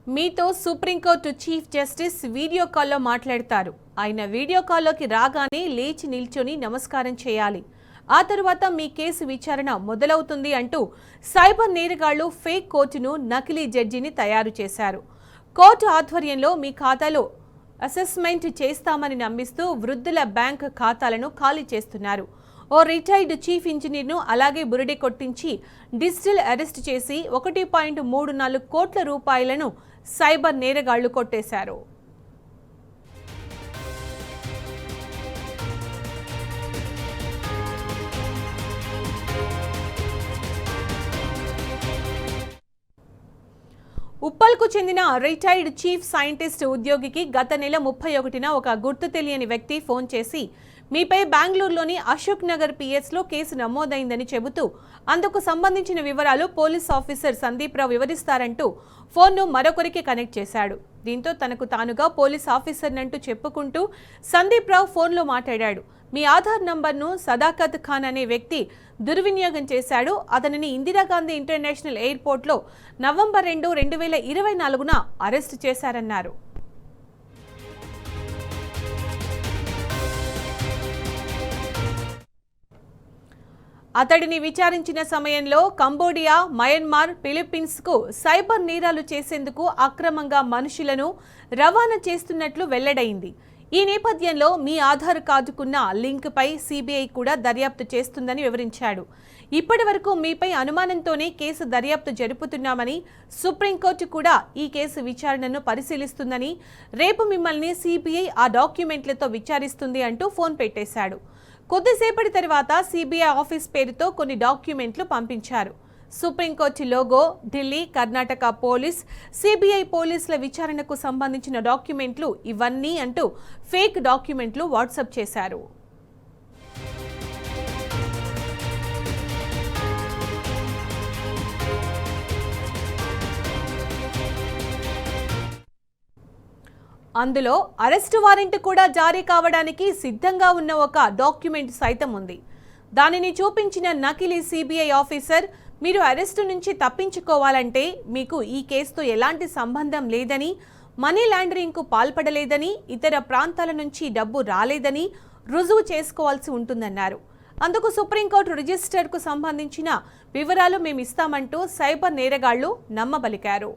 మీతో supreme court chief justice video కాల్లో మాట్లాడతారు. ఆయన వీడియో కాల్లోకి రాగానే లేచి నిల్చొని నమస్కారం చేయాలి. ఆ తరువాత మీ కేసు విచారణ మొదలవుతుంది అంటూ సైబర్ నేరగాళ్లు ఫేక్ కోర్టును నకిలీ జడ్జిని తయారు చేశారు. కోర్టు ఆధ్వర్యంలో మీ ఖాతాలో అసెస్మెంట్ చేస్తామని నమ్మిస్తూ వృద్ధుల బ్యాంక్ ఖాతాలను ఖాళీ చేస్తున్నారు. ఓ రిటైర్డ్ చీఫ్ ఇంజనీర్ను అలాగే బురిడి కొట్టించి డిజిటల్ అరెస్ట్ చేసి 1.34 కోట్ల రూపాయలను సైబర్ నేరగాళ్లు కొట్టేశారు. ఉప్పల్కు చెందిన రిటైర్డ్ చీఫ్ సైంటిస్ట్ ఉద్యోగికి గత నెల 31న ఒక గుర్తు తెలియని వ్యక్తి ఫోన్ చేసి మీపై బెంగళూరులోని అశోక్ నగర్ పిఎస్లో కేసు నమోదైందని చెబుతూ అందుకు సంబంధించిన వివరాలు పోలీస్ ఆఫీసర్ సందీప్ రావు వివరిస్తారంటూ ఫోన్ను మరొకరికి కనెక్ట్ చేశాడు. దీంతో తనకు తానుగా పోలీస్ ఆఫీసర్నంటూ చెప్పుకుంటూ సందీప్ రావు ఫోన్లో మాట్లాడాడు. మీ ఆధార్ నంబర్ను సదాకత్ ఖాన్ అనే వ్యక్తి దుర్వినియోగం చేశాడు. అతనిని ఇందిరాగాంధీ ఇంటర్నేషనల్ ఎయిర్పోర్ట్లో నవంబర్ 2, 2024న అరెస్టు చేశారన్నారు. అతడిని విచారించిన సమయంలో కంబోడియా, మయన్మార్, ఫిలిప్పీన్స్కు సైబర్ నేరాలు చేసేందుకు అక్రమంగా మనుషులను రవాణా చేస్తున్నట్లు వెల్లడైంది. ఈ నేపథ్యంలో మీ ఆధార్ కార్డుకున్న లింక్పై సిబిఐ కూడా దర్యాప్తు చేస్తుందని వివరించాడు. ఇప్పటి వరకు మీపై అనుమానంతోనే కేసు దర్యాప్తు జరుపుతున్నామని, సుప్రీంకోర్టు కూడా ఈ కేసు విచారణను పరిశీలిస్తుందని, రేపు మిమ్మల్ని సిబిఐ ఆ డాక్యుమెంట్లతో విచారిస్తుంది అంటూ ఫోన్ పెట్టేశాడు. కొద్దిసేపటి తర్వాత సిబిఐ ఆఫీస్ పేరుతో కొన్ని డాక్యుమెంట్లు పంపించారు. Supreme court logo, Delhi, Karnataka police, CBI పోలీసుల విచారణకు సంబంధించిన డాక్యుమెంట్లు ఇవన్నీ అంటూ ఫేక్ డాక్యుమెంట్లు వాట్సాప్ చేశారు. అందులో అరెస్టు వారెంట్ కూడా జారీ కావడానికి సిద్ధంగా ఉన్న ఒక డాక్యుమెంట్ సైతం ఉంది. దానిని చూపించిన నకిలీ సిబిఐ ఆఫీసర్ మీరు అరెస్టు నుంచి తప్పించుకోవాలంటే మీకు ఈ కేసుతో ఎలాంటి సంబంధం లేదని, మనీ లాండరింగ్కు పాల్పడలేదని, ఇతర ప్రాంతాల నుంచి డబ్బు రాలేదని రుజువు చేసుకోవాల్సి ఉంటుందన్నారు. అందుకు సుప్రీంకోర్టు రిజిస్టర్కు సంబంధించిన వివరాలు మేమిస్తామంటూ సైబర్ నేరగాళ్లు నమ్మబలికారు.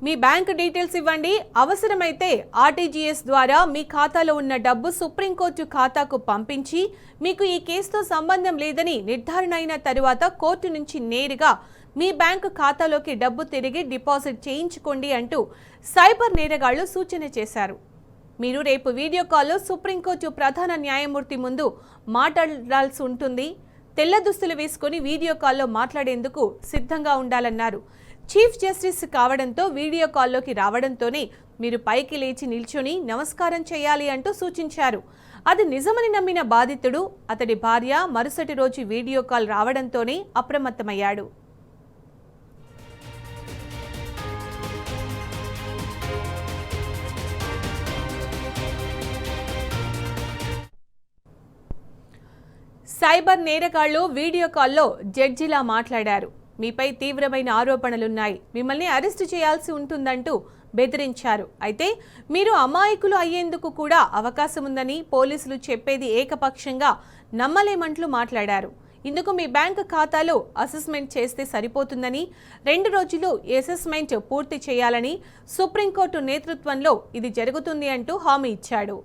మీ బ్యాంక్ డీటెయిల్స్ ఇవ్వండి, అవసరమైతే ఆర్టీజీఎస్ ద్వారా మీ ఖాతాలో ఉన్న డబ్బు సుప్రీంకోర్టు ఖాతాకు పంపించి మీకు ఈ కేసుతో సంబంధం లేదని నిర్ధారణ అయిన తరువాత కోర్టు నుంచి నేరుగా మీ బ్యాంకు ఖాతాలోకి డబ్బు తిరిగి డిపాజిట్ చేయించుకోండి అంటూ సైబర్ నేరగాళ్లు సూచన చేశారు. మీరు రేపు వీడియో కాల్లో సుప్రీంకోర్టు ప్రధాన న్యాయమూర్తి ముందు మాట్లాడాల్సి ఉంటుంది. తెల్ల దుస్తులు వేసుకుని వీడియో కాల్లో మాట్లాడేందుకు సిద్ధంగా ఉండాలన్నారు. చీఫ్ జస్టిస్ కావడంతో వీడియో కాల్లోకి రావడంతోనే మీరు పైకి లేచి నిల్చొని నమస్కారం చేయాలి అంటూ సూచించారు. అది నిజమని నమ్మిన బాధితుడు, అతడి భార్య మరుసటి రోజు వీడియో కాల్ రావడంతోనే అప్రమత్తమయ్యాడు. సైబర్ నేరగాళ్లు వీడియో కాల్లో జడ్జిలా మాట్లాడారు. మీపై తీవ్రమైన ఆరోపణలున్నాయి, మిమ్మల్ని అరెస్టు చేయాల్సి ఉంటుందంటూ బెదిరించారు. అయితే మీరు అమాయకులు అయ్యేందుకు కూడా అవకాశం ఉందని, పోలీసులు చెప్పేది ఏకపక్షంగా నమ్మలేమంటూ మాట్లాడారు. ఇందుకు మీ బ్యాంక్ ఖాతాలో అసెస్మెంట్ చేస్తే సరిపోతుందని, 2 రోజులు అసెస్మెంట్ పూర్తి చేయాలని, సుప్రీంకోర్టు నేతృత్వంలో ఇది జరుగుతుంది అంటూ హామీ ఇచ్చాడు.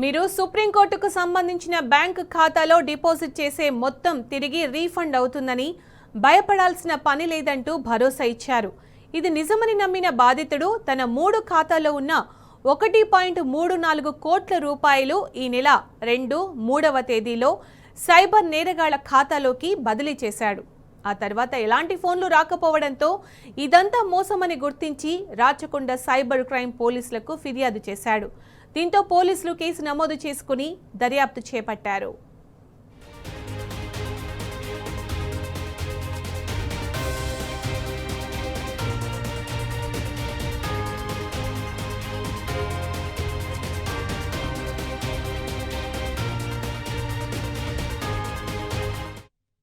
మీరు సుప్రీంకోర్టుకు సంబంధించిన బ్యాంక్ ఖాతాలో డిపాజిట్ చేసే మొత్తం తిరిగి రీఫండ్ అవుతుందని, భయపడాల్సిన పని లేదంటూ భరోసా ఇచ్చారు. ఇది నిజమని నమ్మిన బాధితుడు తన 3 ఖాతాలో ఉన్న 1.34 కోట్ల రూపాయలు ఈ నెల 2, 3వ తేదీలో సైబర్ నేరగాళ్ల ఖాతాలోకి బదిలీ చేశాడు. ఆ తర్వాత ఎలాంటి ఫోన్లు రాకపోవడంతో ఇదంతా మోసమని గుర్తించి రాచకొండ సైబర్ క్రైమ్ పోలీసులకు ఫిర్యాదు చేశాడు. దీంతో పోలీసులు కేసు నమోదు చేసుకుని దర్యాప్తు చేపట్టారు.